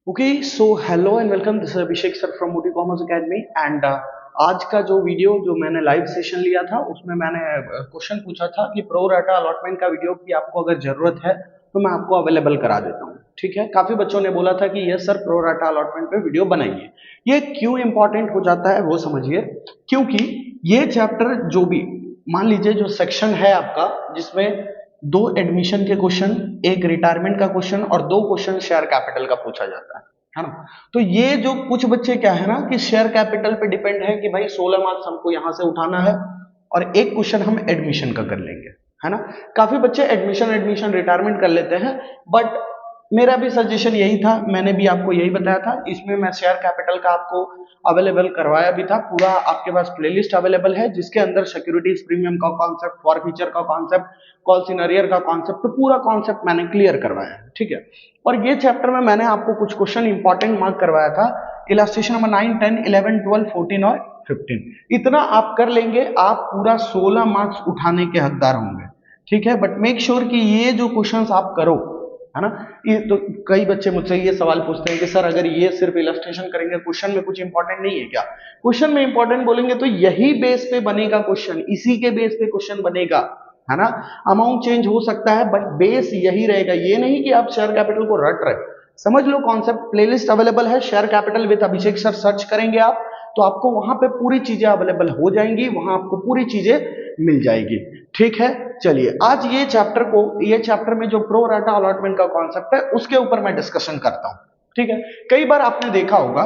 Okay so hello and welcome, this is Abhishek sir from मोटी commerce academy and आज का जो video जो मैंने लाइव सेशन लिया था उसमें मैंने क्वेश्चन पूछा था कि प्रो राटा अलॉटमेंट का वीडियो की आपको अगर जरूरत है तो मैं आपको अवेलेबल करा देता हूँ। ठीक है, काफी बच्चों ने बोला था कि yes sir pro rata allotment पे वीडियो बनाइए। ये क्यों इंपॉर्टेंट हो जाता है वो समझिए, क्योंकि ये चैप्टर जो भी मान लीजिए जो सेक्शन है आपका जिसमें दो एडमिशन के क्वेश्चन, एक रिटायरमेंट का क्वेश्चन और दो क्वेश्चन शेयर कैपिटल का पूछा जाता है ना। तो ये जो कुछ बच्चे क्या है ना कि शेयर कैपिटल पे डिपेंड है कि भाई 16 मार्क्स हमको यहां से उठाना है और एक क्वेश्चन हम एडमिशन का कर लेंगे, है ना। काफी बच्चे एडमिशन एडमिशन रिटायरमेंट कर लेते हैं, बट मेरा भी सजेशन यही था, मैंने भी आपको यही बताया था। इसमें मैं शेयर कैपिटल का आपको अवेलेबल करवाया भी था, पूरा आपके पास प्लेलिस्ट अवेलेबल है जिसके अंदर सिक्योरिटीज प्रीमियम का कॉन्सेप्ट, फॉर फीचर का कॉन्सेप्ट, कॉल सिनेरियर का कॉन्सेप्ट, तो पूरा कॉन्सेप्ट मैंने क्लियर करवाया है। ठीक है, और ये चैप्टर में मैंने आपको कुछ क्वेश्चन इंपॉर्टेंट मार्क करवाया था, इलास्ट्रेशन नंबर 9, 10, 11, 12, 14 और 15। इतना आप कर लेंगे आप पूरा 16 मार्क्स उठाने के हकदार होंगे। ठीक है, बट मेक श्योर कि ये जो क्वेश्चंस आप करो, है ना। ये तो कई बच्चे मुझसे ये सवाल पूछते हैं कि सर अगर ये सिर्फ इलस्ट्रेशन करेंगे क्वेश्चन में कुछ इंपॉर्टेंट नहीं है क्या? क्वेश्चन में इंपॉर्टेंट बोलेंगे तो यही बेस पे बनेगा क्वेश्चन, इसी के बेस पे क्वेश्चन बनेगा, है ना। अमाउंट चेंज हो सकता है बट बेस यही रहेगा। ये नहीं कि आप शेयर कैपिटल को रट रहे, समझ लो कॉन्सेप्ट। प्लेलिस्ट अवेलेबल है share capital with Abhishek sir, search करेंगे आप तो आपको वहां पे पूरी चीजें अवेलेबल हो जाएंगी, वहां आपको पूरी चीजें मिल जाएगी। ठीक है, चलिए आज ये चैप्टर में जो प्रो राटा अलॉटमेंट का कॉन्सेप्ट है उसके ऊपर मैं डिस्कशन करता हूं। ठीक है, कई बार आपने देखा होगा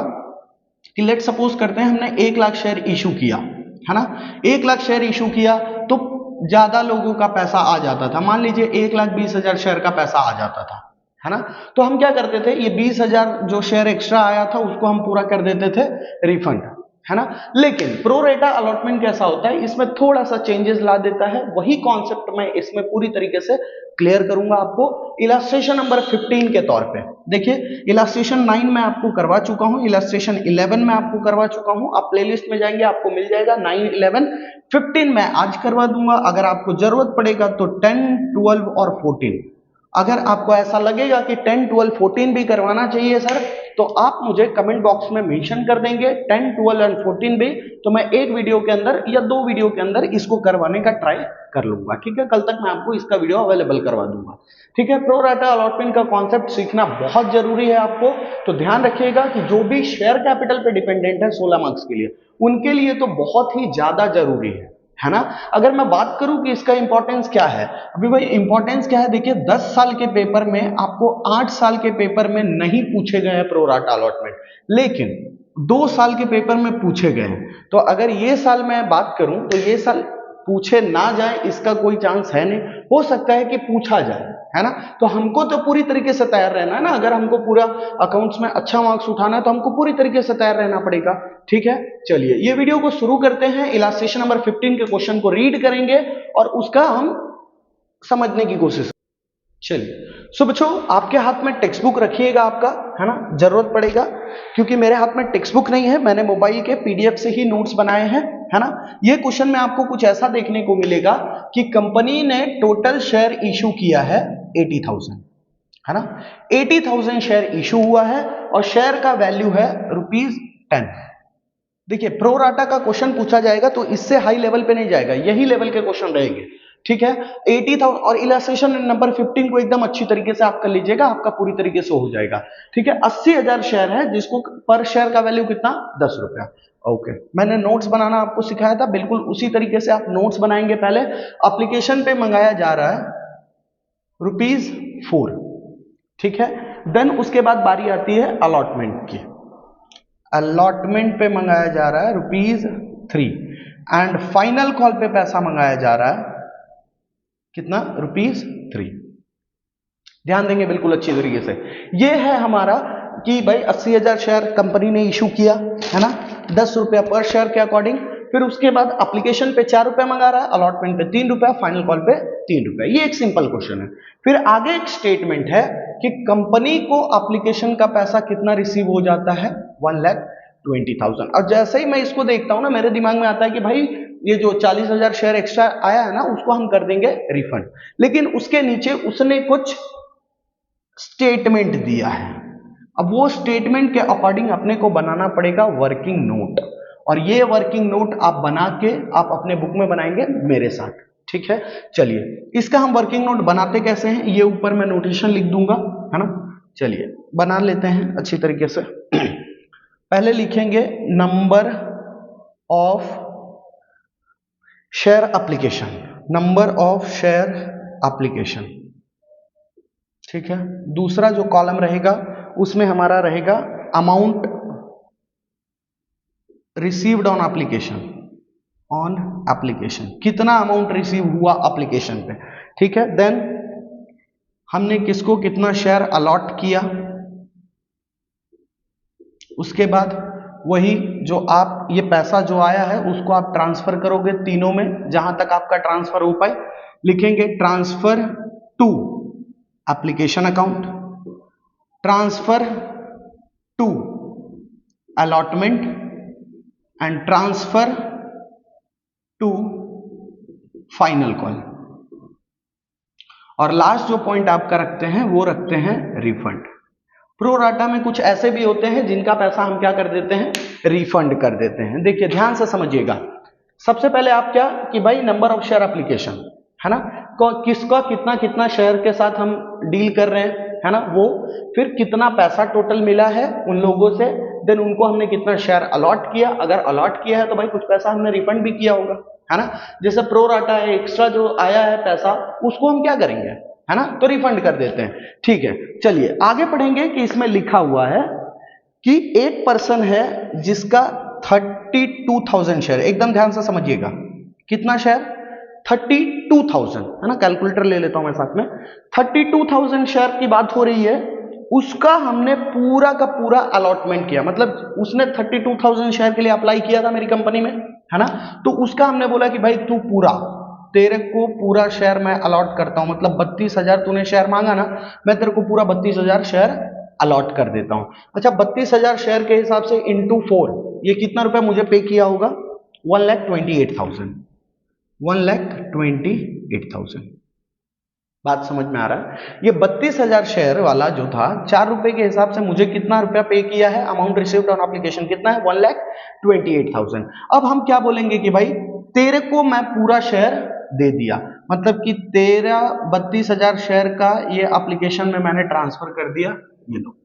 कि लेट सपोज करते हैं हमने 1 लाख शेयर इशू किया, है ना। 1 लाख शेयर इशू किया तो ज्यादा लोगों का पैसा आ जाता था, मान लीजिए 1,20,000 शेयर का पैसा आ जाता था, है ना। तो हम क्या करते थे, ये 20,000 जो शेयर एक्स्ट्रा आया था उसको हम पूरा कर देते थे रिफंड, है ना। लेकिन प्रो रेटा अलॉटमेंट कैसा होता है, इसमें थोड़ा सा चेंजेस ला देता है। वही कॉन्सेप्ट मैं इसमें पूरी तरीके से क्लियर करूंगा आपको इलास्ट्रेशन नंबर 15 के तौर पे। देखिए इलास्ट्रेशन 9 में आपको करवा चुका हूं, इलास्ट्रेशन 11 में आपको करवा चुका हूं, आप प्लेलिस्ट में जाएंगे आपको मिल जाएगा 9, 11, 15 में आज करवा दूंगा। अगर आपको जरूरत पड़ेगा तो 10, 12 और 14। अगर आपको ऐसा लगेगा कि 10, 12, 14 भी करवाना चाहिए सर तो आप मुझे कमेंट बॉक्स में मेंशन कर देंगे 10, 12 एंड 14 भी, तो मैं एक वीडियो के अंदर या दो वीडियो के अंदर इसको करवाने का ट्राई कर लूंगा। ठीक है, कल तक मैं आपको इसका वीडियो अवेलेबल करवा दूंगा। ठीक है, प्रो राटा अलॉटमेंट का कॉन्सेप्ट सीखना बहुत जरूरी है आपको, तो ध्यान रखिएगा कि जो भी शेयर कैपिटल पे डिपेंडेंट है 16 मार्क्स के लिए, उनके लिए तो बहुत ही ज्यादा जरूरी है ना। अगर मैं बात करूं कि इसका इंपॉर्टेंस क्या है, अभी भाई इंपॉर्टेंस क्या है, देखिए 10 साल के पेपर में आपको 8 साल के पेपर में नहीं पूछे गए हैं प्रो राटा अलॉटमेंट, लेकिन 2 साल के पेपर में पूछे गए हैं। तो अगर ये साल मैं बात करूं तो ये साल पूछे ना जाए इसका कोई चांस है नहीं, हो सकता है कि पूछा जाए, है ना। तो हमको तो पूरी तरीके से तैयार रहना है ना, अगर हमको पूरा अकाउंट्स में अच्छा मार्क्स उठाना है तो हमको पूरी तरीके से तैयार रहना पड़ेगा। ठीक है, चलिए ये वीडियो को शुरू करते हैं। इलास्ट्रेशन नंबर 15 के क्वेश्चन को रीड करेंगे और उसका हम समझने की कोशिश। चलिए सो बच्चों आपके हाथ में टेक्स्ट बुक रखिएगा आपका, है ना, जरूरत पड़ेगा, क्योंकि मेरे हाथ में टेक्स्ट बुक नहीं है, मैंने मोबाइल के पीडीएफ से ही नोट्स बनाए हैं, है ना। ये क्वेश्चन में आपको कुछ ऐसा देखने को मिलेगा कि कंपनी ने टोटल शेयर इशू किया है 80,000, है ना। 80,000 शेयर इशू हुआ है और शेयर का वैल्यू है ₹10। देखिए प्रो राटा का क्वेश्चन पूछा जाएगा तो इससे हाई लेवल पे नहीं जाएगा, यही लेवल के क्वेश्चन रहेंगे। ठीक है, 80,000 और इलास्ट्रेशन नंबर 15 को एकदम अच्छी तरीके से आप कर लीजिएगा, आपका पूरी तरीके से हो जाएगा। ठीक है, 80,000 शेयर है जिसको पर शेयर का वैल्यू कितना, 10 रुपया। ओके, मैंने नोट्स बनाना आपको सिखाया था, बिल्कुल उसी तरीके से आप नोट्स बनाएंगे। पहले एप्लीकेशन पे मंगाया जा रहा है ₹4। ठीक है, देन उसके बाद बारी आती है अलॉटमेंट की। अलॉटमेंट पे मंगाया जा रहा है ₹3 एंड फाइनल कॉल पे पैसा मंगाया जा रहा है कितना, ₹3। ध्यान देंगे बिल्कुल अच्छी तरीके से। ये है हमारा कि भाई 80,000 शेयर कंपनी ने इशू किया, है ना, 10 रुपया पर शेयर के अकॉर्डिंग। फिर उसके बाद एप्लीकेशन पे 4 रुपया मंगा रहा है, अलॉटमेंट पे 3 रुपया, फाइनल कॉल पे 3 रुपया। ये एक सिंपल क्वेश्चन है। फिर आगे एक स्टेटमेंट है कि कंपनी को एप्लीकेशन का पैसा कितना रिसीव हो जाता है, 1,20,000। और जैसे ही मैं इसको देखता हूं ना मेरे दिमाग में आता है कि भाई ये जो 40,000 शेयर एक्स्ट्रा आया है ना उसको हम कर देंगे रिफंड। लेकिन उसके नीचे उसने कुछ स्टेटमेंट दिया है। अब वो स्टेटमेंट के अकॉर्डिंग अपने को बनाना पड़ेगा वर्किंग नोट, और ये वर्किंग नोट आप बना के आप अपने बुक में बनाएंगे मेरे साथ, ठीक है। चलिए इसका हम वर्किंग नोट बनाते कैसे हैं, ये ऊपर मैं नोटेशन लिख दूंगा, है ना। चलिए बना लेते हैं अच्छी तरीके से। पहले लिखेंगे number of share application, number of share application, ठीक है। दूसरा जो कॉलम रहेगा उसमें हमारा रहेगा amount received on application, on application, कितना अमाउंट रिसीव हुआ एप्लीकेशन पे, ठीक है। देन हमने किसको कितना शेयर अलॉट किया, उसके बाद वही जो आप ये पैसा जो आया है उसको आप ट्रांसफर करोगे तीनों में, जहां तक आपका ट्रांसफर हो पाए लिखेंगे transfer to application account, transfer to allotment and transfer to final call. और लास्ट जो पॉइंट आपका रखते हैं वो रखते हैं रिफंड। प्रो राटा में कुछ ऐसे भी होते हैं जिनका पैसा हम क्या कर देते हैं, रिफंड कर देते हैं। देखिए ध्यान से समझिएगा, सबसे पहले आप क्या कि भाई नंबर ऑफ शेयर एप्लीकेशन, है ना, किसका कितना कितना शेयर के साथ हम डील कर रहे हैं, है ना, वो फिर कितना पैसा टोटल मिला है उन लोगों से, देन उनको हमने कितना शेयर अलॉट किया, अगर अलॉट किया है तो भाई कुछ पैसा हमने रिफंड भी किया होगा, है ना। जैसे प्रो राटा है, एक्स्ट्रा जो आया है पैसा उसको हम क्या करेंगे, है ना, तो रिफंड कर देते हैं, ठीक है। चलिए आगे पढ़ेंगे कि इसमें लिखा हुआ है कि एक पर्सन है जिसका 32,000 शेयर, एकदम ध्यान से समझिएगा, कितना शेयर 32,000, है ना, कैलकुलेटर ले लेता हूं मैं साथ में, 32,000 शेयर की बात हो रही है, उसका हमने पूरा का पूरा अलॉटमेंट किया, मतलब उसने 32,000 शेयर के लिए अप्लाई किया था मेरी कंपनी में, है ना, तो उसका हमने बोला कि भाई तू पूरा, तेरे को पूरा शेयर मैं अलॉट करता हूं, मतलब 32,000 तूने शेयर मांगा ना, मैं तेरे को पूरा 32,000 शेयर अलॉट कर देता हूं। अच्छा 32,000 शेयर के हिसाब से इंटू 4 ये कितना रुपया मुझे पे किया होगा, 1,28,000, 1,28,000। बात समझ में आ रहा है। ये 32,000 शेयर वाला जो था 4 रुपए के हिसाब से मुझे कितना रुपया पे किया है, अमाउंट रिसीव्ड ऑन एप्लीकेशन कितना है, 1,28,000। अब हम क्या बोलेंगे कि भाई तेरे को मैं पूरा शेयर दे दिया, मतलब कि तेरा 32,000 शेयर का ये एप्लीकेशन में मैंने ट्रांसफर कर दिया, ये लो।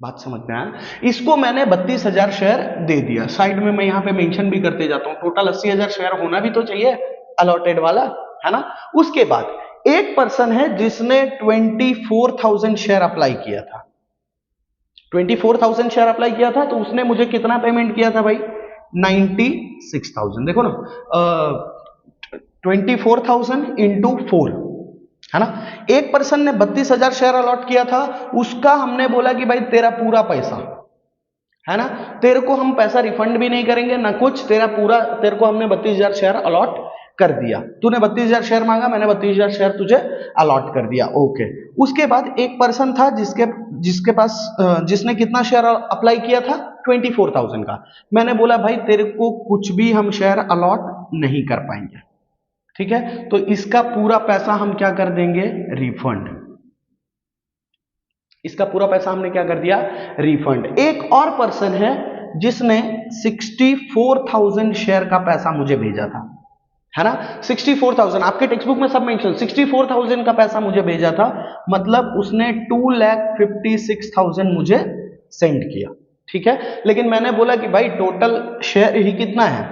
बात समझ में आया, इसको मैंने 32,000 शेयर दे दिया, साइड में मैं यहाँ पे मेंशन भी करते जाता हूँ, टोटल 80,000 शेयर होना भी तो चाहिए अलॉटेड वाला, है ना। उसके बाद एक पर्सन है जिसने 24,000 शेयर अप्लाई किया था, 24,000 शेयर अप्लाई किया था, तो उसने मुझे कितना पेमेंट किया था भाई, 96,000। देखो ना 24,000 इंटू 4, है ना। एक पर्सन ने 32,000 शेयर अलॉट किया था, उसका हमने बोला कि भाई तेरा पूरा पैसा, है ना, तेरे को हम पैसा रिफंड भी नहीं करेंगे ना कुछ, तेरा पूरा, तेरे को हमने 32,000 शेयर अलॉट कर दिया, तूने 32,000 शेयर मांगा, मैंने 32,000 शेयर तुझे अलॉट कर दिया, ओके। उसके बाद एक पर्सन था जिसके पास जिसने कितना शेयर अप्लाई किया था, 24,000 का, मैंने बोला भाई तेरे को कुछ भी हम शेयर अलॉट नहीं कर पाएंगे, ठीक है, तो इसका पूरा पैसा हम क्या कर देंगे, रिफंड, इसका पूरा पैसा हमने क्या कर दिया, रिफंड। एक और पर्सन है जिसने 64,000 शेयर का पैसा मुझे भेजा था, है ना, 64,000, आपके टेक्स्ट बुक में सब मेंशन, 64,000 का पैसा मुझे भेजा था, मतलब उसने 2,56,000 मुझे सेंड किया, ठीक है। लेकिन मैंने बोला कि भाई टोटल शेयर ही कितना है,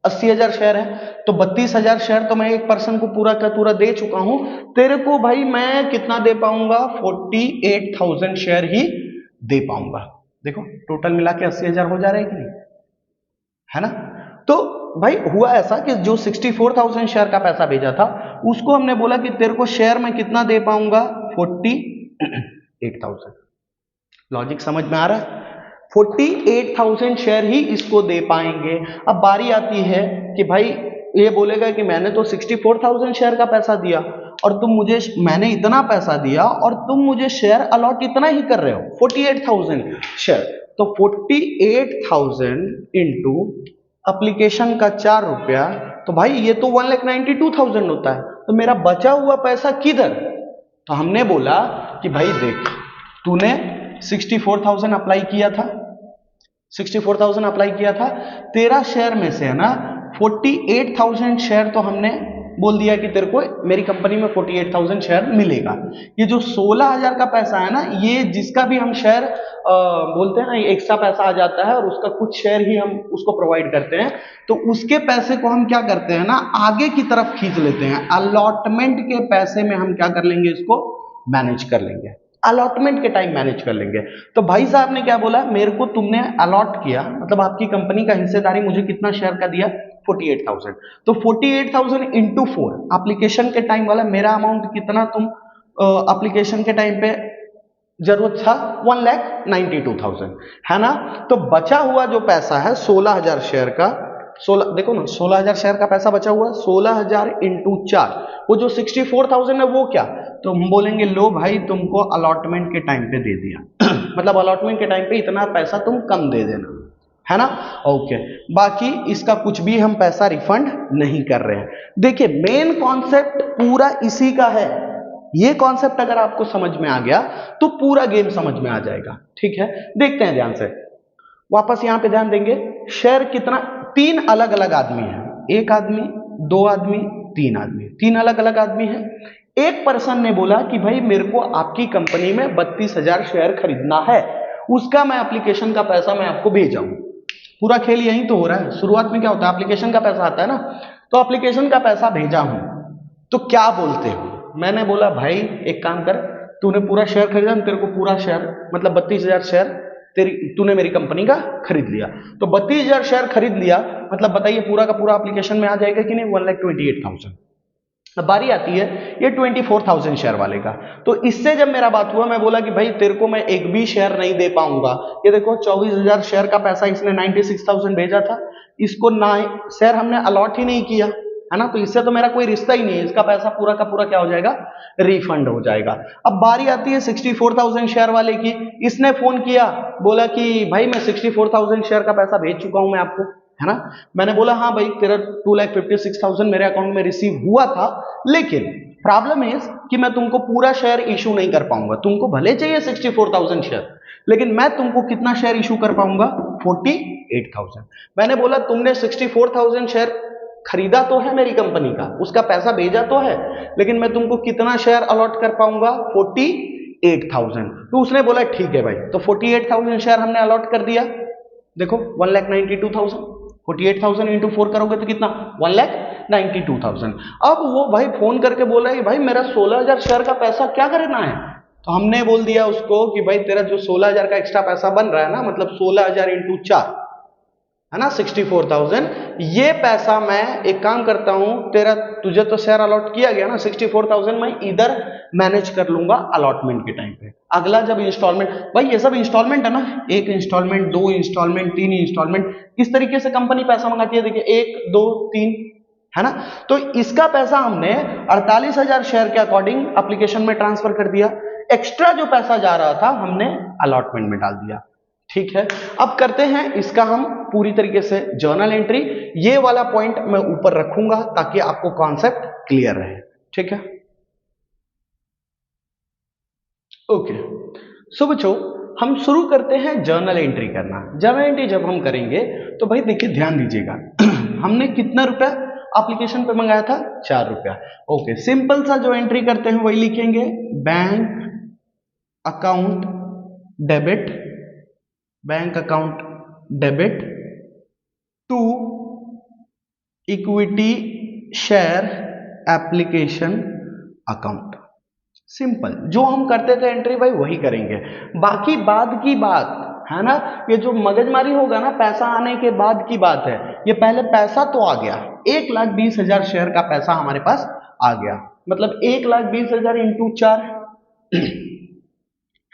80,000 शेयर है, तो 32,000 शेयर तो मैं एक पर्सन को पूरा का पूरा दे चुका हूं, तेरे को भाई मैं कितना दे पाऊंगा, 48,000 शेयर ही दे पाऊंगा। देखो टोटल मिला के 80,000 हो जा रहा है कि नहीं, है ना। तो भाई हुआ ऐसा कि जो 64,000 शेयर का पैसा भेजा था उसको हमने बोला कि तेरे को शेयर में कितना दे पाऊंगा, 48,000। लॉजिक समझ में आ रहा है, 48,000 शेयर ही इसको दे पाएंगे। अब बारी आती है कि भाई ये बोलेगा कि मैंने तो 64,000 शेयर का पैसा दिया और मैंने इतना पैसा दिया और तुम मुझे शेयर अलॉट इतना ही कर रहे हो, 48,000 शेयर, तो 48,000 इंटू एप्लीकेशन का 4 रुपया, तो भाई ये तो 1,92,000 होता है, तो मेरा बचा हुआ पैसा किधर, तो हमने बोला कि भाई देख तूने 64,000 अप्लाई किया था, 64,000 अप्लाई किया था, तेरा शेयर में से है ना 48,000 शेयर तो हमने बोल दिया कि तेरे को मेरी कंपनी में 48,000 शेयर मिलेगा। ये जो 16,000 का पैसा है ना, ये जिसका भी हम शेयर बोलते हैं ना, एक्स्ट्रा पैसा आ जाता है और उसका कुछ शेयर ही हम उसको प्रोवाइड करते हैं, तो उसके पैसे को हम क्या करते हैं ना, आगे की तरफ खींच लेते हैं। अलॉटमेंट के पैसे में हम क्या कर लेंगे, इसको मैनेज कर लेंगे, अलॉटमेंट के टाइम मैनेज कर लेंगे। तो भाई साहब ने क्या बोला, मेरे को तुमने अलॉट किया, मतलब आपकी कंपनी का हिस्सेदारी मुझे कितना शेयर का दिया, 48,000। तो 48,000 इंटू 4 एप्लीकेशन के टाइम वाला मेरा अमाउंट कितना तुम एप्लीकेशन के टाइम पे जरूरत था, 1,92,000 है ना। तो बचा हुआ जो पैसा है 16,000 शेयर का, 16 देखो ना, 16,000 शेयर का पैसा बचा हुआ, 16,000 इंटू 4, वो जो 64,000 है वो क्या, तो हम बोलेंगे लो भाई तुमको अलॉटमेंट के टाइम पे दे दिया मतलब अलॉटमेंट के टाइम पे इतना पैसा तुम कम दे देना, है ना। ओके, बाकी इसका कुछ भी हम पैसा रिफंड नहीं कर रहे हैं। देखिए मेन कॉन्सेप्ट पूरा इसी का है, ये कॉन्सेप्ट अगर आपको समझ में आ गया तो पूरा गेम समझ में आ जाएगा। ठीक है, देखते हैं ध्यान से, वापस यहां पे ध्यान देंगे। शेयर कितना, 3 अलग अलग आदमी है, एक आदमी, 2 आदमी, 3 आदमी, 3 अलग अलग आदमी है। एक पर्सन ने बोला कि भाई मेरे को आपकी कंपनी में 32,000 शेयर खरीदना है, उसका मैं एप्लीकेशन का पैसा मैं आपको भेजा हूं। पूरा खेल यही तो हो रहा है, शुरुआत में क्या होता है, एप्लीकेशन का पैसा आता है ना, तो एप्लीकेशन का पैसा भेजा हूं, तो क्या बोलते हो। मैंने बोला भाई एक काम कर, तूने पूरा शेयर खरीदा, तेरे को पूरा शेयर मतलब 32,000 शेयर तेरी तूने मेरी कंपनी का खरीद लिया, तो 32,000 शेयर खरीद लिया, मतलब बताइए पूरा का पूरा एप्लीकेशन में आ जाएगा कि नहीं, 1,28,000। अब बारी आती है ये 24,000 शेयर वाले का। तो इससे जब मेरा बात हुआ, मैं बोला कि भाई तेरे को मैं एक भी शेयर नहीं दे पाऊंगा। ये देखो 24,000 शेयर का पैसा इसने 96,000 भेजा था, इसको ना शेयर हमने अलॉट ही नहीं किया, है ना, तो इससे तो मेरा कोई रिश्ता ही नहीं है, इसका पैसा पूरा का पूरा क्या हो जाएगा, रिफंड हो जाएगा। अब बारी आती है 64,000 शेयर वाले की, इसने फोन किया, बोला कि भाई मैं 64,000 शेयर का पैसा भेज चुका हूं मैं आपको, है ना। मैंने बोला हाँ भाई तेरा 2,56,000 मेरे अकाउंट में रिसीव हुआ था, लेकिन प्रॉब्लम इज कि मैं तुमको पूरा शेयर इशू नहीं कर पाऊंगा, तुमको भले चाहिए 64,000 शेयर, लेकिन मैं तुमको कितना शेयर इशू कर पाऊंगा, 48,000। मैंने बोला तुमने 64,000 शेयर खरीदा तो है मेरी कंपनी का, उसका पैसा भेजा तो है, लेकिन मैं तुमको कितना शेयर अलॉट कर पाऊंगा, 48,000। तो उसने बोला ठीक है भाई, तो 48,000 शेयर हमने अलॉट कर दिया। देखो 1,92,000, 48,000 इंटू 4 करोगे तो कितना, 1,92,000। अब वो भाई फोन करके बोला है भाई मेरा 16,000 शेयर का पैसा क्या करना है, तो हमने बोल दिया उसको कि भाई तेरा जो 16,000 का एक्स्ट्रा पैसा बन रहा है ना, मतलब 16,000 इंटू 4 है ना 64,000, ये पैसा मैं एक काम करता हूं, तेरा तुझे तो शेयर अलॉट किया गया ना 64,000, मैं इधर मैनेज कर लूंगा अलॉटमेंट के टाइम पे। अगला जब इंस्टॉलमेंट, भाई ये सब इंस्टॉलमेंट है ना, 1 इंस्टॉलमेंट, 2 इंस्टॉलमेंट, 3 इंस्टॉलमेंट, इस तरीके से कंपनी पैसा मंगाती है। देखिए 1 2 3, है ना। तो इसका पैसा हमने 48,000 शेयर के अकॉर्डिंग एप्लीकेशन में ट्रांसफर कर दिया, एक्स्ट्रा जो पैसा जा रहा था हमने अलॉटमेंट में डाल दिया। ठीक है, अब करते हैं इसका हम पूरी तरीके से जर्नल एंट्री। ये वाला पॉइंट मैं ऊपर रखूंगा ताकि आपको कॉन्सेप्ट क्लियर रहे। ठीक है, ओके। सो बच्चों हम शुरू करते हैं जर्नल एंट्री करना। जर्नल एंट्री जब हम करेंगे तो भाई देखिए ध्यान दीजिएगा हमने कितना रुपया एप्लीकेशन पे मंगाया था, 4 रुपया। ओके, सिंपल सा जो एंट्री करते हैं वही लिखेंगे, bank account debit, bank account debit to equity share application account. Simple, जो हम करते थे एंट्री भाई वही करेंगे, बाकी बाद की बात है ना। ये जो मगजमारी होगा ना पैसा आने के बाद की बात है, ये पहले पैसा तो आ गया, 1,20,000 शेयर का पैसा हमारे पास आ गया, मतलब 1,20,000 इंटू 4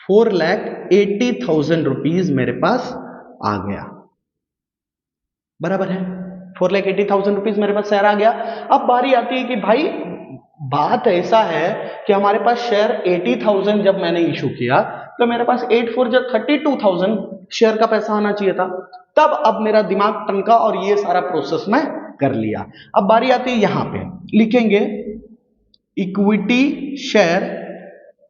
4,80,000 रुपीज मेरे पास आ गया, बराबर है। 4,80,000 रुपीज मेरे पास शेयर आ गया। अब बारी आती है कि भाई बात ऐसा है कि हमारे पास शेयर 80,000 जब मैंने इशू किया तो मेरे पास 8 जब 32,000 शेयर का पैसा आना चाहिए था, तब अब मेरा दिमाग टनका और ये सारा प्रोसेस मैं कर लिया। अब बारी आती है यहां पे लिखेंगे equity share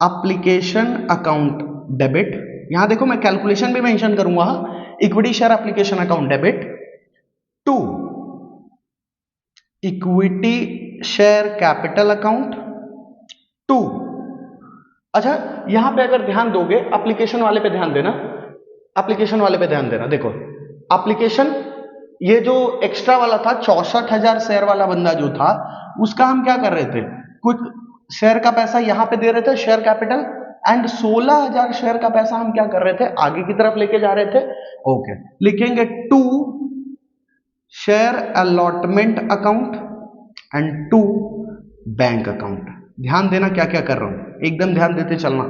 application account debit, यहां देखो मैं कैलकुलेशन भी मेंशन करूंगा, equity share application account debit to equity share capital account to, अच्छा यहां पे अगर ध्यान दोगे एप्लीकेशन वाले पे ध्यान देना, एप्लीकेशन वाले पे ध्यान देना, देखो एप्लीकेशन ये जो एक्स्ट्रा वाला था 64,000 शेयर वाला बंदा जो था उसका हम क्या कर रहे थे, कुछ शेयर का पैसा यहां पे दे रहे थे शेयर कैपिटल, एंड 16,000 शेयर का पैसा हम क्या कर रहे थे आगे की तरफ लेके जा रहे थे। ओके, लिखेंगे to share allotment account and to bank account. ध्यान देना क्या क्या कर रहा हूं, एकदम ध्यान देते चलना।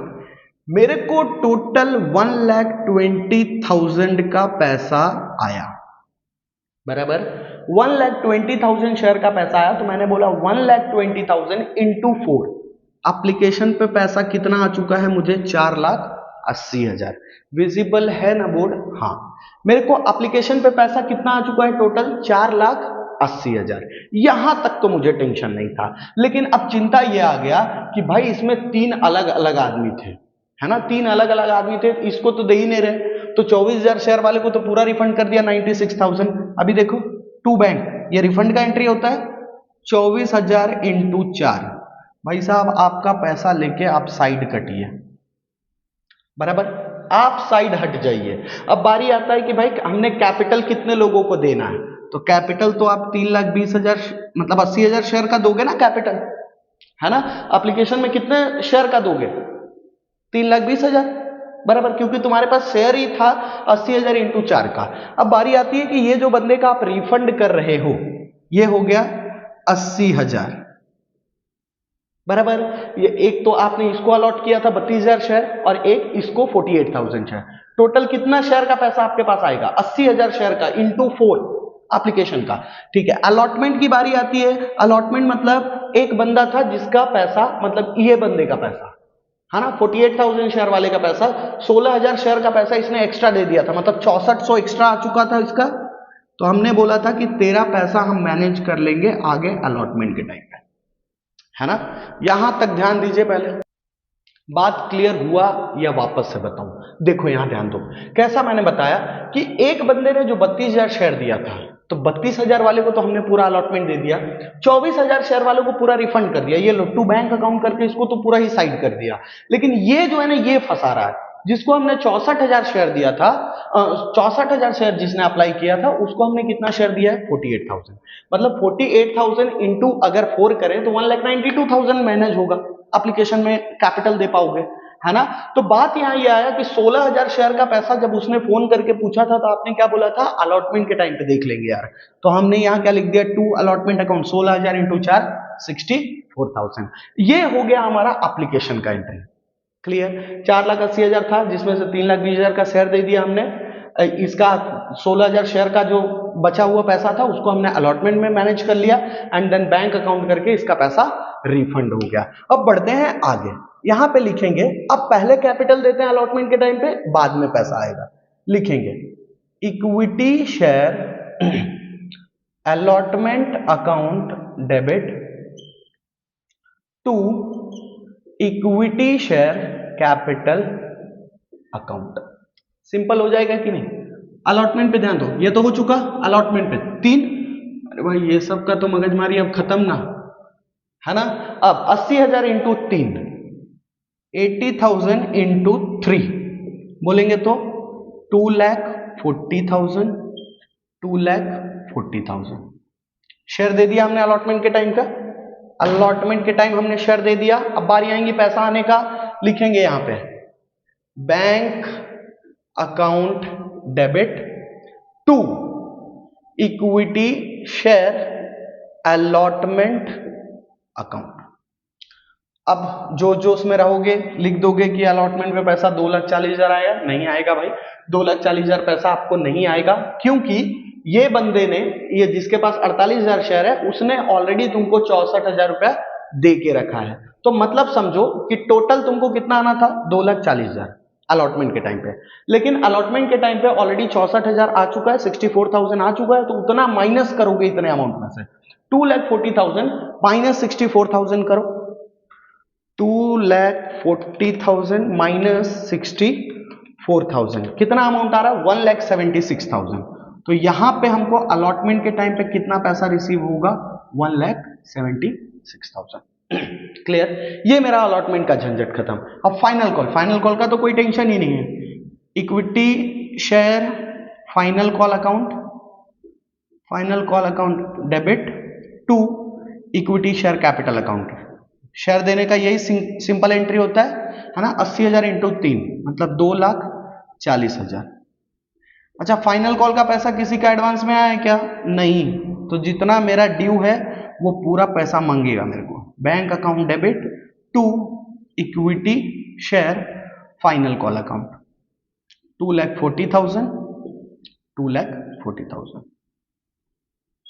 मेरे को टोटल 1,20,000 का पैसा आया, बराबर 1,20,000 शेयर का पैसा आया, तो मैंने बोला 1,20,000 इंटू 4, एप्लीकेशन पे पैसा कितना आ चुका है मुझे 4,80,000। विजिबल है ना बोर्ड? हाँ, मेरे को एप्लीकेशन पे पैसा कितना आ चुका है टोटल 4,80,000। यहां तक तो मुझे टेंशन नहीं था, लेकिन अब चिंता यह आ गया कि भाई इसमें 3 अलग अलग आदमी थे, है ना, 3 अलग अलग आदमी थे, इसको तो दे ही नहीं रहे, तो 24,000 शेयर वाले को तो पूरा रिफंड कर दिया 96,000। अभी देखो टू बैंक, ये रिफंड का एंट्री होता है 24,000 इंटू 4। भाई साहब आपका पैसा लेके आप साइड कटिए, बराबर, आप साइड हट जाइए। अब बारी आता है कि भाई हमने कैपिटल कितने लोगों को देना है, तो कैपिटल तो आप 3,20,000 मतलब 80,000 शेयर का दोगे ना कैपिटल, है ना। एप्लीकेशन में कितने शेयर का दोगे? 3,20,000, बराबर, क्योंकि तुम्हारे पास शेयर ही था 80,000 इंटू 4 का। अब बारी आती है कि ये जो बंदे का आप रिफंड कर रहे हो ये हो गया 80,000, बराबर। ये एक तो आपने इसको अलॉट किया था 32,000 शेयर और एक इसको 48,000 शेयर, टोटल कितना शेयर का पैसा आपके पास आएगा 80,000 शेयर का इंटू 4 एप्लीकेशन का, ठीक है। अलॉटमेंट की बारी आती है, अलॉटमेंट मतलब एक बंदा था जिसका पैसा, मतलब ये बंदे का पैसा, है ना, 48,000 शेयर वाले का पैसा, 16,000 शेयर का पैसा इसने एक्स्ट्रा दे दिया था, मतलब 6400 एक्स्ट्रा आ चुका था इसका। तो हमने बोला था कि तेरा पैसा हम मैनेज कर लेंगे आगे अलॉटमेंट के टाइम पे, है ना। यहां तक ध्यान दीजिए, पहले बात क्लियर हुआ या वापस से बताऊं? देखो यहां ध्यान दो, कैसा मैंने बताया कि एक बंदे ने जो 32,000 शेयर दिया था, तो 32,000 वाले को तो हमने पूरा अलॉटमेंट दे दिया, 24,000 शेयर वालों को पूरा रिफंड कर दिया, ये लो टू बैंक अकाउंट करके इसको तो पूरा ही साइड कर दिया। लेकिन ये जो है ना ये फंसा रहा है, जिसको हमने 64,000 शेयर दिया था, 64,000 शेयर जिसने अप्लाई किया था उसको हमने कितना शेयर दिया है 48,000, मतलब 48,000 इंटू अगर 4 करें तो 1,92,000 मैनेज होगा, एप्लीकेशन में कैपिटल दे पाओगे, है ना। तो बात यहां ये आया कि 16,000 शेयर का पैसा जब उसने फोन करके पूछा था तो आपने क्या बोला था, अलॉटमेंट के टाइम पे देख लेंगे यार, तो हमने यहां क्या लिख दिया, टू अलॉटमेंट अकाउंट 16,000 इंटू 4 64,000। ये हो गया हमारा एप्लीकेशन का एंट्री, क्लियर। 4,80,000 था जिसमें से 3,20,000 का शेयर दे दिया हमने, इसका 16,000 शेयर का जो बचा हुआ पैसा था उसको हमने अलॉटमेंट में मैनेज कर लिया, एंड देन बैंक अकाउंट करके इसका पैसा रिफंड हो गया। अब बढ़ते हैं आगे, यहां पे लिखेंगे, अब पहले कैपिटल देते हैं अलॉटमेंट के टाइम पे, बाद में पैसा आएगा, लिखेंगे equity share allotment account debit to equity share capital account. Simple हो जाएगा कि नहीं? अलॉटमेंट पे ध्यान दो, ये तो हो चुका अलॉटमेंट पे 3, अरे भाई ये सब का तो मगजमारी अब खत्म ना, है ना। अब 80,000 इंटू 3, 80,000 इंटू 3 बोलेंगे तो 2,40,000, 2,40,000 शेयर दे दिया हमने अलॉटमेंट के टाइम का, अलॉटमेंट के टाइम हमने शेयर दे दिया। अब बारी आएंगी पैसा आने का, लिखेंगे यहां पे bank account debit to equity share allotment account. अब जो जो उसमें रहोगे लिख दोगे कि अलॉटमेंट में पैसा 2,40,000 आएगा, नहीं आएगा भाई, 2,40,000 पैसा आपको नहीं आएगा, क्योंकि ये बंदे ने, ये जिसके पास 48,000 शेयर है उसने ऑलरेडी तुमको 64,000 रुपया दे के रखा है। तो मतलब समझो कि टोटल तुमको कितना आना था 2,40,000 अलॉटमेंट के टाइम पे, लेकिन अलॉटमेंट के टाइम पे ऑलरेडी 64,000 आ चुका है, 64,000 आ चुका है, तो उतना माइनस करोगे इतने अमाउंट में से, 2,40,000 माइनस 64,000 करो, 2,40,000 माइनस 64,000 कितना अमाउंट आ रहा है? 1,76,000। तो यहां पे हमको अलॉटमेंट के टाइम पे कितना पैसा रिसीव होगा? 1,76,000। क्लियर? ये मेरा अलॉटमेंट का झंझट खत्म। अब फाइनल कॉल, फाइनल कॉल का तो कोई टेंशन ही नहीं है। Equity share final call account, final call account debit to equity share capital account. Share देने का यही सिंपल एंट्री होता है ना? 80,000 इंटू 3 मतलब 2,40,000। अच्छा, फाइनल कॉल का पैसा किसी का एडवांस में आया है क्या? नहीं। तो जितना मेरा ड्यू है वो पूरा पैसा मांगेगा मेरे को। Bank account debit to equity share final call account 2,40,000, 2,40,000।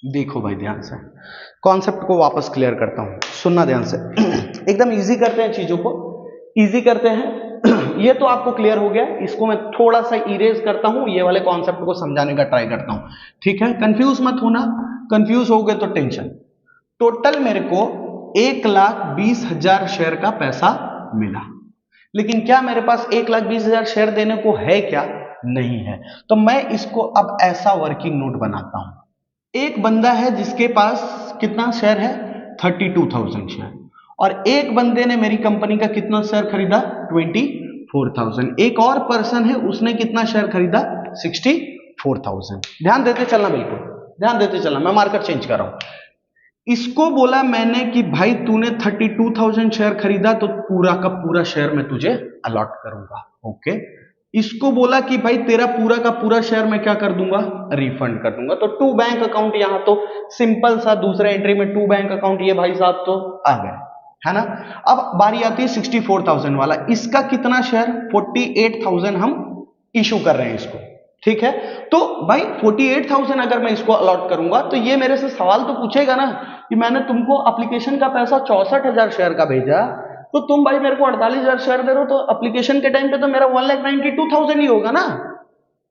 देखो भाई ध्यान से, कॉन्सेप्ट को वापस क्लियर करता हूं, सुनना ध्यान से। एकदम इजी करते हैं चीजों को, इजी करते हैं। ये तो आपको क्लियर हो गया, इसको मैं थोड़ा सा इरेज करता हूं, ये वाले कॉन्सेप्ट को समझाने का ट्राई करता हूं, ठीक है? कंफ्यूज मत होना, कंफ्यूज हो गए तो टेंशन। टोटल मेरे को 1,20,000 शेयर का पैसा मिला, लेकिन क्या मेरे पास 1,20,000 शेयर देने को है क्या? नहीं है। तो मैं इसको अब ऐसा वर्किंग नोट बनाता हूं। एक बंदा है जिसके पास कितना शेयर है? 32,000 शेयर, और एक बंदे ने मेरी कंपनी का कितना शेयर खरीदा? 24,000। एक और पर्सन है, उसने कितना शेयर खरीदा? 64,000। ध्यान देते चलना, बिल्कुल ध्यान देते चलना, मैं मार्कर चेंज कर रहा हूं। इसको बोला मैंने कि भाई तूने 32,000 शेयर खरीदा तो पूरा का पूरा शेयर मैं तुझे अलॉट करूंगा, ओके? इसको बोला कि भाई तेरा पूरा का पूरा शेयर मैं क्या कर दूंगा? रिफंड कर दूंगा। तो टू बैंक अकाउंट, यहां तो सिंपल सा दूसरे एंट्री में टू बैंक अकाउंट, ये भाई साहब तो आ गए, है ना? अब बारी आती है 64,000 वाला, इसका कितना शेयर? 48,000 हम इशू कर रहे हैं इसको, ठीक है? तो भाई 48,000 अगर मैं इसको अलॉट करूंगा तो ये मेरे से सवाल तो पूछेगा ना कि मैंने तुमको एप्लीकेशन का पैसा 64,000 शेयर का भेजा, तो तुम भाई मेरे को 48,000 शेयर दे रहे हो, तो एप्लीकेशन के टाइम पे तो मेरा 1,92,000 ही होगा ना,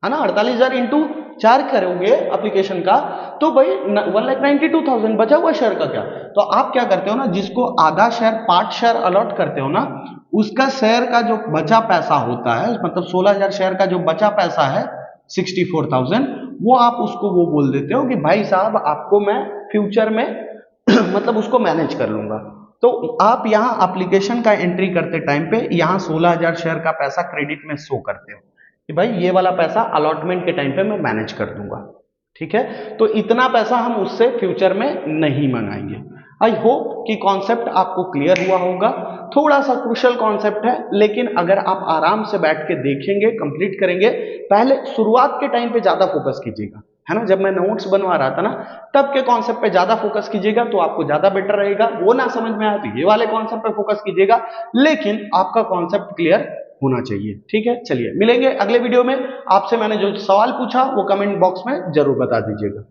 है ना? 48,000 इंटू 4 करोगे एप्लीकेशन का, तो भाई 1,92,000 बचा हुआ शेयर का क्या? तो आप क्या करते हो ना, जिसको आधा शेयर पार्ट शेयर अलॉट करते हो ना, उसका शेयर का जो बचा पैसा होता है, मतलब 16,000 शेयर का जो बचा पैसा है 64,000, वो आप उसको वो बोल देते हो कि भाई साहब आपको मैं फ्यूचर में मतलब उसको मैनेज कर लूंगा। तो आप यहाँ एप्लीकेशन का एंट्री करते टाइम पे यहाँ 16,000 शेयर का पैसा क्रेडिट में शो करते हो कि भाई ये वाला पैसा अलॉटमेंट के टाइम पे मैं मैनेज कर दूंगा, ठीक है? तो इतना पैसा हम उससे फ्यूचर में नहीं मंगाएंगे। आई होप कि कॉन्सेप्ट आपको क्लियर हुआ होगा। थोड़ा सा क्रूशियल कॉन्सेप्ट है, लेकिन अगर आप आराम से बैठ के देखेंगे, कंप्लीट करेंगे, पहले शुरुआत के टाइम पे ज्यादा फोकस कीजिएगा, है ना? जब मैं नोट्स बनवा रहा था ना, तब के कॉन्सेप्ट पे ज्यादा फोकस कीजिएगा तो आपको ज्यादा बेटर रहेगा। वो ना समझ में आए तो ये वाले कॉन्सेप्ट पे फोकस कीजिएगा, लेकिन आपका कॉन्सेप्ट क्लियर होना चाहिए, ठीक है? चलिए मिलेंगे अगले वीडियो में। आपसे मैंने जो सवाल पूछा वो कमेंट बॉक्स में जरूर बता दीजिएगा।